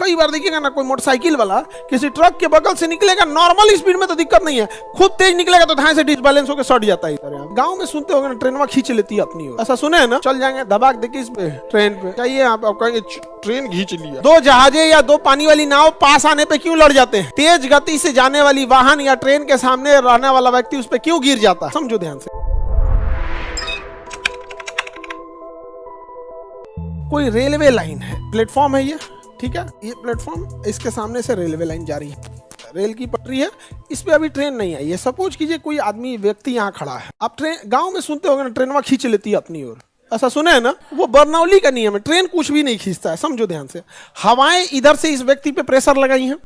कई बार देखिएगा ना, कोई मोटरसाइकिल वाला किसी ट्रक के बगल से निकलेगा, नॉर्मल स्पीड में तो दिक्कत नहीं है, खुद तेज निकलेगा तो धाए से डिसबैलेंस होकर सट जाता है। गांव में सुनते होंगे ना, ट्रेनवा खींच लेती है अपनी ओर, ऐसा सुने है ना, चल जाएंगे दबाक देखिए इस पे ट्रेन पे चाहिए, आप कहेंगे ट्रेन खींच लिया। दो जहाजे या दो पानी वाली नाव पास आने पे क्यों लड़ जाते हैं? तेज गति से जाने वाली वाहन या ट्रेन के सामने रहने वाला व्यक्ति उस पे क्यों गिर जाता है? समझो ध्यान से। कोई रेलवे लाइन है, प्लेटफॉर्म है ये, ठीक है, ये प्लेटफॉर्म, इसके सामने से रेलवे लाइन जा रही है, रेल की पटरी है, इस पे अभी ट्रेन नहीं आई है। सपोज कीजिए कोई आदमी व्यक्ति यहाँ खड़ा है, आप ट्रेन, गांव में सुनते होंगे ना, ट्रेनवा खींच लेती है अपनी ओर, ऐसा सुने है ना, वो बर्नौली का नियम है, ट्रेन कुछ भी नहीं खींचता है। समझो ध्यान से, हवाएं इधर से इस व्यक्ति पे प्रेशर लगाई हैं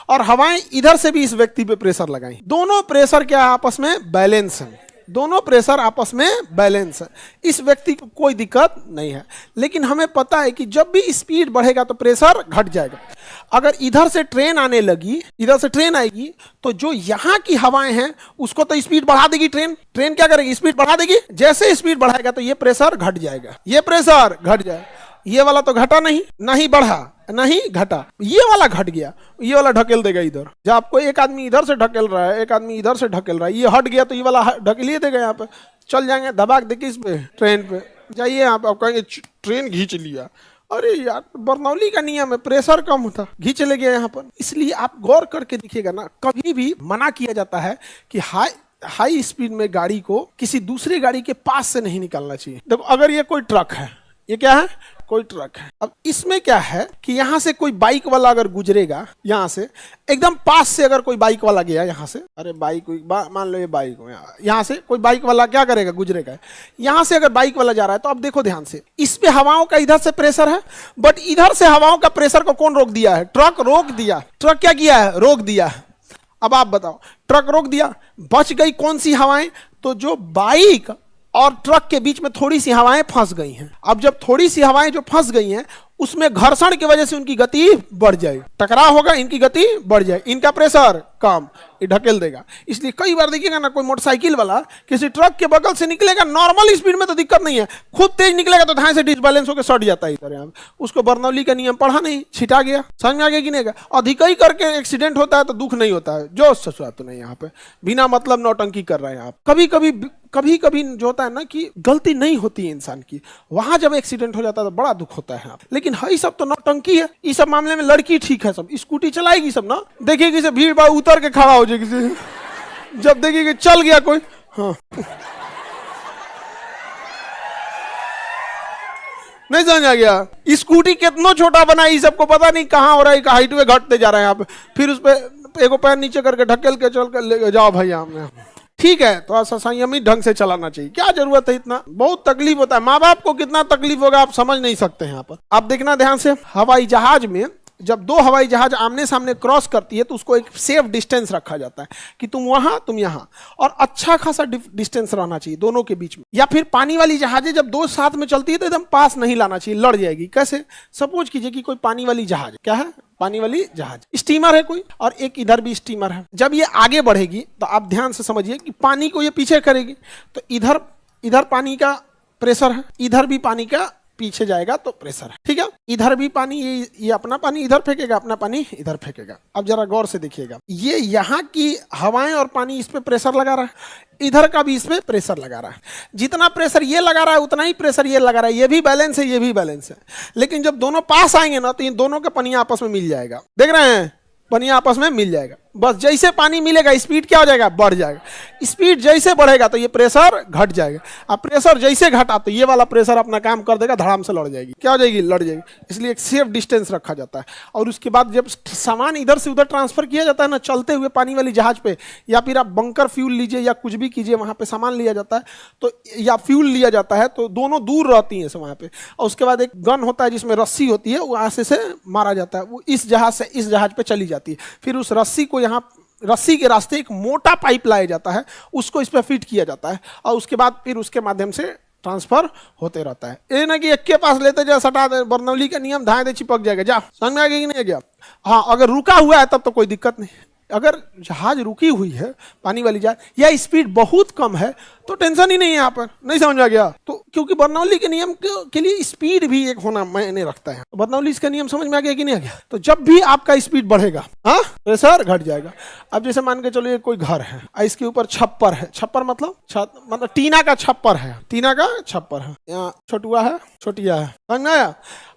और हवाएं इधर से भी इस व्यक्ति पे प्रेशर लगाई, दोनों प्रेशर क्या आपस में बैलेंस है, दोनों प्रेशर आपस में बैलेंस है, इस व्यक्ति को कोई दिक्कत नहीं है। लेकिन हमें पता है कि जब भी स्पीड बढ़ेगा तो प्रेशर घट जाएगा। अगर इधर से ट्रेन आने लगी, इधर से ट्रेन आएगी, तो जो यहाँ की हवाएं हैं उसको तो स्पीड बढ़ा देगी ट्रेन, ट्रेन क्या करेगी, स्पीड बढ़ा देगी। जैसे स्पीड बढ़ाएगा तो ये प्रेशर घट जाएगा, ये प्रेशर घट जाएगा, ये वाला तो घटा नहीं, ना ही बढ़ा ना ही घटा, ये वाला घट गया, ये वाला ढकेल देगा इधर। जब आपको एक आदमी इधर से ढकेल रहा है, एक आदमी इधर से ढकेल रहा है, ये हट गया तो ये वाला ढकेलिए देगा, यहाँ पे चल जाएंगे दबाक देखिए इस पे ट्रेन पे जाइए, आप कहेंगे ट्रेन खींच लिया। अरे यार, बर्नौली का नियम है, प्रेशर कम होता, खींच ले गया यहाँ पर। इसलिए आप गौर करके देखिएगा ना, कभी भी मना किया जाता है कि हाई स्पीड में गाड़ी को किसी दूसरी गाड़ी के पास से नहीं निकालना चाहिए। देखो, अगर ये कोई ट्रक है, ये क्या है, कोई ट्रक है, अब इसमें क्या है कि यहाँ से कोई बाइक वाला अगर गुजरेगा, यहाँ से एकदम पास से अगर कोई बाइक वाला गया यहाँ से, अरे बाइक मान लो ये बाइक हो, यहाँ से कोई बाइक वाला क्या करेगा, गुजरेगा, यहाँ से अगर बाइक वाला जा रहा है तो अब देखो ध्यान से, इस पे हवाओं का इधर से प्रेशर है, बट इधर से हवाओं का प्रेशर को कौन रोक दिया है? ट्रक रोक दिया। ट्रक क्या किया है? रोक दिया है। अब आप बताओ, ट्रक रोक दिया, बच गई कौन सी हवाएं? तो जो बाइक और ट्रक के बीच में थोड़ी सी हवाएं फंस गई हैं। अब जब थोड़ी सी हवाएं जो फंस गई हैं, उसमें घर्षण की वजह से उनकी गति बढ़ जाएगी, टकराव होगा, इनकी गति बढ़ जाएगी, इनका प्रेशर कम, ये ढकेल देगा। इसलिए कई बार देखिएगा ना, कोई मोटरसाइकिल वाला किसी ट्रक के बगल से निकलेगा, नॉर्मल स्पीड में तो दिक्कत नहीं है, खुद तेज निकलेगा तो धाए से डिसबैलेंस होकर सट जाता है इधर। यहाँ उसको बर्नौली का नियम पढ़ा नहीं, छिटा गया, समझ में आ गया कि नहीं? अधिक ही करके एक्सीडेंट होता है तो दुख नहीं होता है, जो ससुरा तो नहीं, यहाँ पे बिना मतलब नौटंकी कर रहे हैं आप। कभी कभी जो होता है ना कि गलती नहीं होती है इंसान की, वहां जब एक्सीडेंट हो जाता है तो बड़ा दुख होता है। लेकिन है सब तो नौटंकी है, इस सब मामले में लड़की ठीक है, सब स्कूटी चलाएगी सब ना, देखिएगी से भीड़ भाड़ उतर के खड़ा हो जाएगी, जब देखिए चल गया कोई, हाँ नहीं समझ आ गया। स्कूटी कितना छोटा बना है, सबको पता नहीं कहाँ हो रहा है, हाइट में घटते जा रहे हैं यहाँ पे, फिर उस पे एक पैर नीचे करके ढकेल के चल कर ले जाओ भाई, हमने ठीक है, तो ऐसा संयमित ढंग से चलाना चाहिए। क्या जरूरत है इतना, बहुत तकलीफ होता है, माँ बाप को कितना तकलीफ होगा आप समझ नहीं सकते हैं। यहाँ पर आप देखना ध्यान से, हवाई जहाज में जब दो हवाई जहाज आमने सामने क्रॉस करती है तो उसको एक सेफ डिस्टेंस रखा जाता है कि तुम वहां तुम यहां, और अच्छा खासा डिस्टेंस रहना चाहिए दोनों के बीच में। या फिर पानी वाली जहाजें जब दो साथ में चलती है तो एकदम पास नहीं लाना चाहिए, लड़ जाएगी। कैसे? सपोज कीजिए कि कोई पानी वाली जहाज, क्या है, पानी वाली जहाज, स्टीमर है कोई, और एक इधर भी स्टीमर है। जब ये आगे बढ़ेगी तो आप ध्यान से समझिए कि पानी को ये पीछे करेगी, तो इधर पानी का प्रेशर है, इधर भी पानी का पीछे जाएगा तो प्रेशर है, ठीक है। इधर भी पानी, ये अपना पानी इधर फेंकेगा, अपना पानी इधर फेंकेगा। अब जरा गौर से देखिएगा, ये यहाँ की हवाएं और पानी इस पे प्रेशर लगा रहा है, इधर का भी इसमें प्रेशर लगा रहा है। जितना प्रेशर ये लगा रहा है उतना ही प्रेशर ये लगा रहा है, ये भी बैलेंस है, ये भी बैलेंस है। लेकिन जब दोनों पास आएंगे ना तो इन दोनों का पानी आपस में मिल जाएगा, देख रहे हैं, पानी आपस में मिल जाएगा। बस जैसे पानी मिलेगा स्पीड क्या हो जाएगा, बढ़ जाएगा। स्पीड जैसे बढ़ेगा तो ये प्रेशर घट जाएगा, और प्रेशर जैसे घटा तो ये वाला प्रेशर अपना काम कर देगा, धड़ाम से लड़ जाएगी, क्या हो जाएगी, लड़ जाएगी। इसलिए एक सेफ डिस्टेंस रखा जाता है। और उसके बाद जब सामान इधर से उधर ट्रांसफर किया जाता है ना, चलते हुए पानी वाली जहाज पे, या फिर आप बंकर फ्यूल लीजिए या कुछ भी कीजिए, वहां पे सामान लिया जाता है तो, या फ्यूल लिया जाता है तो दोनों दूर रहती हैं वहां पे। और उसके बाद एक गन होता है जिसमें रस्सी होती है, वो आसे से मारा जाता है, वो इस जहाज से इस जहाज पे चली जाती है। फिर उस रस्सी को यहाँ, रस्सी के रास्ते एक मोटा पाइप लाया जाता है, उसको इस पर फिट किया जाता है, और उसके बाद फिर उसके माध्यम से ट्रांसफर होते रहता है। ये ना कि एक के पास लेते जा सटा दे, बर्नौली का नियम धाए दे चिपक जाएगा, जा समझ में आ गया कि नहीं गया। हाँ, अगर रुका हुआ है तब तो कोई दिक्कत नहीं, अगर जहाज रुकी हुई है, पानी वाली जहाज, या स्पीड बहुत कम है तो टेंशन ही नहीं है यहाँ पर। नहीं समझ में आ गया? तो क्योंकि बर्नौली के नियम के लिए स्पीड भी एक होना मायने रखता है। बर्नौली का नियम समझ में आ गया कि नहीं आ गया? तो जब भी आपका स्पीड बढ़ेगा, हाँ, प्रेशर घट जाएगा। अब जैसे मान के चलो कोई घर है, इसके ऊपर छप्पर है। छप्पर मतलब मतलब टीना का छप्पर है, टीना का छप्पर है। यहाँ छोटुआ है, छोटिया है, समझ में आया?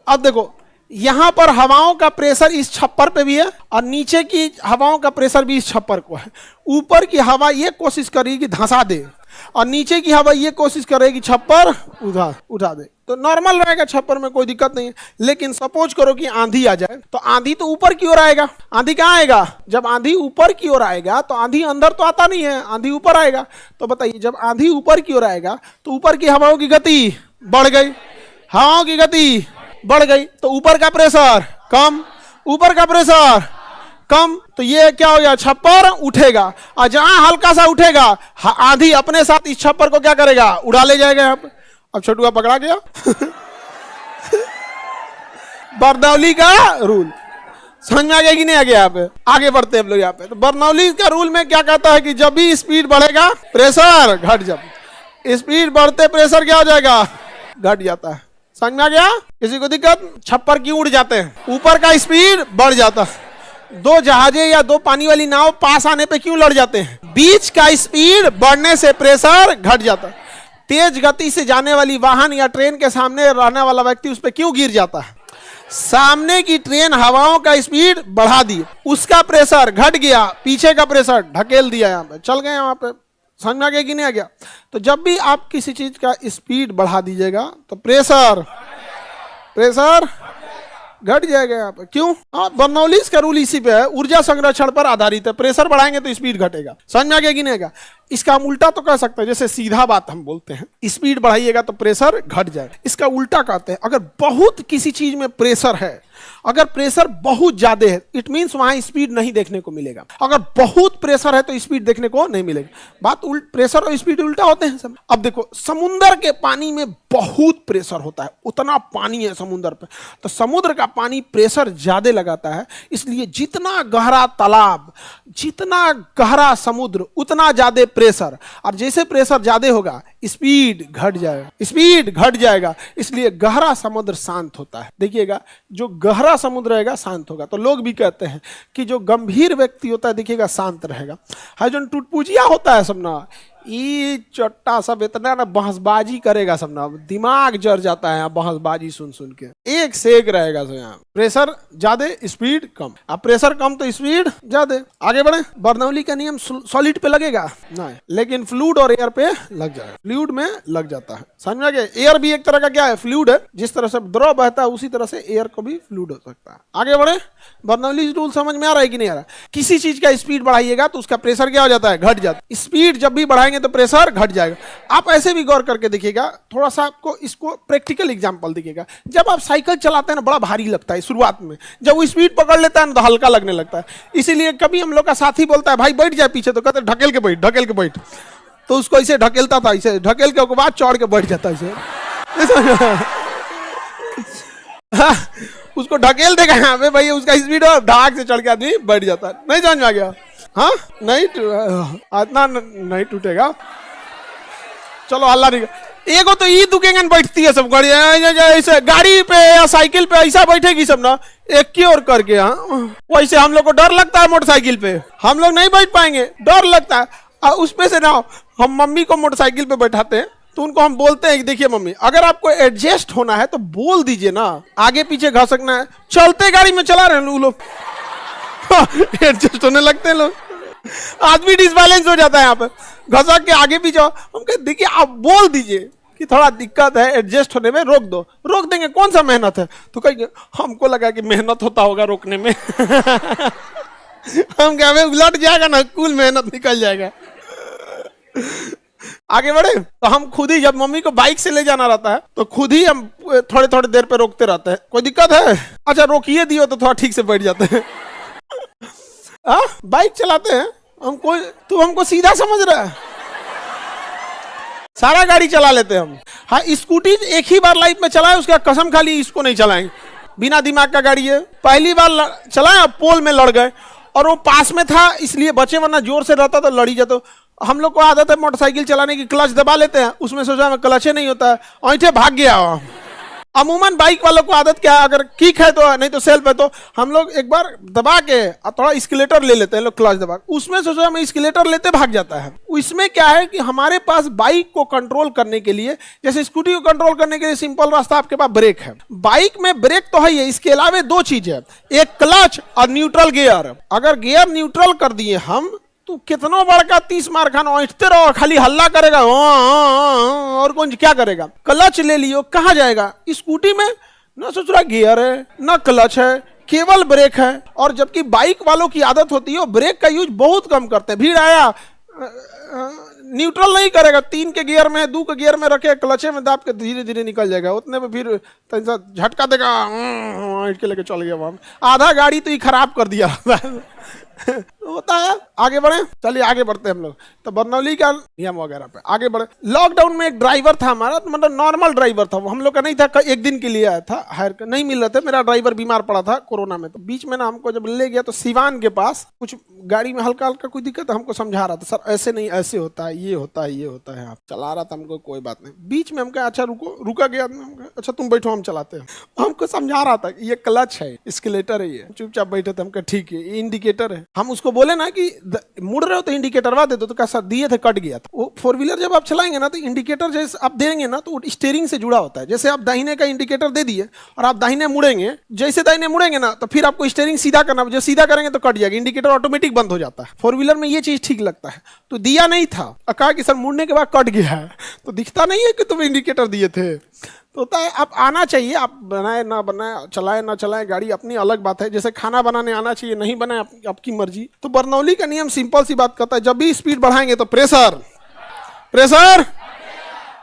अब देखो यहाँ पर हवाओं का प्रेशर इस छप्पर पे भी है और नीचे की हवाओं का प्रेशर भी इस छप्पर को है। ऊपर की हवा ये कोशिश करेगी धंसा दे और नीचे की हवा ये कोशिश करेगी छप्पर उठा दे। तो नॉर्मल रहेगा, छप्पर में कोई दिक्कत नहीं है। लेकिन सपोज करो कि आंधी आ जाए, तो आंधी तो ऊपर की ओर आएगा। आंधी कहाँ आएगा? जब आंधी ऊपर की ओर आएगा तो आंधी अंदर तो आता नहीं है, आंधी ऊपर आएगा। तो बताइए, जब आंधी ऊपर की ओर आएगा तो ऊपर की हवाओं की गति बढ़ गई, हवाओं की गति बढ़ गई, तो ऊपर का प्रेशर कम, ऊपर का प्रेशर कम, तो ये क्या हो गया? छप्पर उठेगा। और जहां हल्का सा उठेगा, आंधी अपने साथ इस छप्पर को क्या करेगा? उड़ा ले जाएगा। यहाँ पे अब छोटुआ पकड़ा गया। बर्नौली का रूल समझ में आ गया कि नहीं आ गया? यहाँ पे आगे बढ़ते हैं हम लोग। यहाँ पे तो बर्नौली का रूल में क्या कहता है कि जब भी स्पीड बढ़ेगा प्रेशर घट जाए। स्पीड बढ़ते प्रेशर क्या हो जाएगा? घट जाता है। समझ में आ गया? किसी को दिक्कत? छप्पर क्यों उड़ जाते हैं? ऊपर का स्पीड बढ़ जाता है। दो जहाजें या दो पानी वाली नाव पास आने पे क्यों लड़ जाते हैं? बीच का स्पीड बढ़ने से प्रेशर घट जाता है। तेज गति से जाने वाली वाहन या ट्रेन के सामने रहने वाला व्यक्ति उस पर क्यों गिर जाता है? सामने की ट्रेन हवाओं का स्पीड बढ़ा दी, उसका प्रेशर घट गया, पीछे का प्रेशर ढकेल दिया, यहाँ पे चल गए यहाँ पे। समझ में आ गया कि नहीं आ गया? तो जब भी आप किसी चीज का स्पीड बढ़ा दीजिएगा तो प्रेशर घट जाएगा यहाँ पे। क्यों? हाँ, बर्नौली का रूल इसी पे है, ऊर्जा संरक्षण पर आधारित है। प्रेशर बढ़ाएंगे तो स्पीड घटेगा। समझ में आ गया कि नहीं आएगा? इसका हम उल्टा तो कह सकते हैं, जैसे सीधा बात हम बोलते हैं, स्पीड बढ़ाइएगा तो प्रेशर घट जाएगा। इसका उल्टा कहते हैं, अगर बहुत किसी चीज में प्रेशर है, अगर प्रेशर बहुत ज्यादा है, इट मींस वहां स्पीड नहीं देखने को मिलेगा। अगर बहुत प्रेशर है तो स्पीड देखने को नहीं मिलेगा। बात प्रेशर और स्पीड उल्टा होते हैं सब। अब देखो, समुद्र के पानी में बहुत प्रेशर होता है, उतना पानी है समुद्र पे, तो समुद्र का पानी प्रेशर ज्यादा लगाता है। इसलिए जितना गहरा तालाब, जितना गहरा समुद्र, उतना ज्यादा प्रेशर। और जैसे प्रेशर ज्यादा होगा स्पीड घट जाएगा। इसलिए गहरा समुद्र शांत होता है। देखिएगा, जो गहरा समुद्र रहेगा शांत होगा। तो लोग भी कहते हैं कि जो गंभीर व्यक्ति होता है देखिएगा शांत रहेगा। है जो टुटपुजिया होता है सब ना, ये चट्टा सब इतना ना बहसबाजी करेगा सब ना, दिमाग जर जाता है बहसबाजी सुन के। एक से एक रहेगा सब। यहाँ प्रेशर ज्यादा स्पीड कम, अब प्रेशर कम तो स्पीड ज्यादा। आगे बढ़े। बर्नौली का नियम सॉलिड पे लगेगा नहीं, लेकिन फ्लूइड और एयर पे लग जाएगा। फ्लूइड में लग जाता है। समझ में आ गया? एयर भी एक तरह का क्या है? फ्लूइड है। जिस तरह से द्रव बहता है उसी तरह से एयर को भी फ्लूइड हो सकता है। आगे बढ़े। बर्नौली रूल समझ में आ रहा है कि नहीं आ रहा है? किसी चीज का स्पीड बढ़ाइएगा तो उसका प्रेशर क्या हो जाता है? घट जाता है। स्पीड जब भी बढ़ाएंगे तो प्रेशर घट जाएगा। आप ऐसे भी गौर करके देखिएगा, थोड़ा सा आपको इसको प्रैक्टिकल एग्जांपल दिखेगा। जब आप साइकिल चलाते हैं ना, बड़ा भारी लगता है शुरुआत में, जब वो स्पीड पकड़ लेता है ना तो हल्का लगने लगता है। इसीलिए कभी हम लोग का साथी बोलता है भाई बैठ जाए पीछे, तो कहते हैं ढकेल के बैठ। तो उसको ऐसे ढकेलता था, ऐसे ढकेल के बाद चढ़ के बैठ जाता है। उसको ढकेल देगा यहाँ पे भाई, उसका स्पीड और ढाक से चढ़ के आदमी बैठ जाता है। नहीं समझ में आ गया? हाँ, नहीं इतना नहीं टूटेगा। चलो हल्ला नहीं। एगो तो ई दुकेंगे बैठती है सब गाड़ी, ऐसे गाड़ी पे या साइकिल पे ऐसा बैठेगी सब ना, एक की ओर करके। हाँ, वैसे हम लोग को डर लगता है मोटरसाइकिल पे, हम लोग नहीं बैठ पाएंगे, डर लगता है। उसमें से ना हम मम्मी को मोटरसाइकिल पे बैठाते हैं तो उनको हम बोलते हैं कि देखिए मम्मी, अगर आपको एडजस्ट होना है तो बोल दीजिए ना, आगे पीछे घसकना है। चलते गाड़ी में चला रहे हैं लोग, एडजस्ट होने लगते हैं लोग, आदमी डिसबैलेंस हो जाता है यहाँ पे, घसक के आगे पीछे। हम कहते देखिए आप बोल दीजिए कि थोड़ा दिक्कत है, एडजस्ट होने में रोक दो। रोक देंगे, कौन सा मेहनत है? तो कहेंगे हमको लगा कि मेहनत होता होगा रोकने में। हम क्या उलट जाएगा ना, कुल मेहनत निकल जाएगा। आगे बढ़े। तो हम खुद ही, जब मम्मी को बाइक से ले जाना रहता है तो खुद ही हम थोड़े थोड़े देर पे रोकते रहते हैं। कोई दिक्कत है? अच्छा रोकिए दियो तो थोड़ा ठीक से बैठ जाते हैं। बाइक चलाते हैं हमको, तू हमको सीधा समझ रहा है? सारा गाड़ी चला लेते हैं हम। हाँ, स्कूटी एक ही बार लाइफ में चलाए, उसका कसम खा ली इसको नहीं चलाएंगे। बिना दिमाग का गाड़ी है, पहली बार चलाए पोल में लड़ गए, और वो पास में था इसलिए बचे, वरना जोर से रहता तो लड़ी जाता। हम लोग को आदत है मोटरसाइकिल चलाने की, क्लच दबा लेते हैं, उसमें सोचा मैं क्लच नहीं होता है, ऐठे भाग गया। अमूमन बाइक वालों को आदत क्या है, अगर किक है तो, नहीं तो सेल्फ है तो हम लोग एक बार दबा के थोड़ा स्केलेटर ले लेते हैं, लोग क्लच दबा, उसमें सोचा मैं स्केलेटर लेते भाग जाता है। इसमें क्या है कि हमारे पास बाइक को कंट्रोल करने के लिए, जैसे स्कूटी को कंट्रोल करने के लिए सिंपल रास्ता, आपके पास ब्रेक है। बाइक में ब्रेक तो है ही, इसके अलावा दो चीज है, एक क्लच और न्यूट्रल गियर। अगर गियर न्यूट्रल कर दिए हम तो कितना बड़का 30 मार खाना, ऐठते रहो, खाली हल्ला करेगा और कौन क्या करेगा। क्लच ले लियो, कहाँ जाएगा। स्कूटी में ना सोच रहा गियर है ना क्लच है, केवल ब्रेक है। और जबकि बाइक वालों की आदत होती है ब्रेक का यूज बहुत कम करते हैं। भीड़ आया न्यूट्रल नहीं करेगा, 3 के गियर में 2 के गियर में रखे, क्लचे में दाब के धीरे धीरे निकल जाएगा, उतने में फिर झटका देगा, के लेके चल गया वहां, आधा गाड़ी तो ही खराब कर दिया होता है। आगे बढ़े, चलिए आगे बढ़ते हैं हम लोग। तो बरनौली का नियम वगैरह पे आगे बढ़े। लॉकडाउन में एक ड्राइवर था हमारा, तो मतलब नॉर्मल ड्राइवर था वो, हम लोग का नहीं था, एक दिन के लिए आया था, हायर नहीं मिल रहा था। मेरा ड्राइवर बीमार पड़ा था कोरोना में, तो बीच में ना हमको जब ले गया तो सिवान के पास कुछ गाड़ी में हल्का हल्का कोई दिक्कत, हमको समझा रहा था, सर ऐसे नहीं ऐसे होता है, ये होता है, ये होता है। आप चला रहा था, हमको कोई बात नहीं। बीच में हम कहा अच्छा रुको, रुका गया, अच्छा तुम बैठो हम चलाते हैं। हमको समझा रहा था ये क्लच है, स्केलेटर है, ये चुपचाप बैठे थे। हमको ठीक है, ये इंडिकेटर है। हम उसको बोले ना कि मुड़ रहे हो तो इंडिकेटरवा दे दो, तो कैसा दिए थे, कट गया था। वो 4 व्हीलर जब आप चलाएंगे ना तो इंडिकेटर जैसे आप देंगे ना तो स्टीयरिंग से जुड़ा होता है। जैसे आप दाहिने का इंडिकेटर दे दिए और आप दाहिने मुड़ेंगे, जैसे दाहिने मुड़ेंगे ना तो फिर आपको स्टीयरिंग सीधा करना, जो सीधा करेंगे तो कट जाएगा, इंडिकेटर ऑटोमेटिक बंद हो जाता है। 4 व्हीलर में ये चीज ठीक लगता है। तो दिया नहीं था, कहा कि सर मुड़ने के बाद कट गया है, तो दिखता नहीं है कि तुम इंडिकेटर दिए थे। तो होता है, आप आना चाहिए, आप बनाए ना बनाए, चलाए ना चलाए, गाड़ी अपनी अलग बात है। जैसे खाना बनाने आना चाहिए, नहीं बनाए आपकी मर्जी। तो बरनौली का नियम सिंपल सी बात कहता है, जब भी स्पीड बढ़ाएंगे तो प्रेशर प्रेशर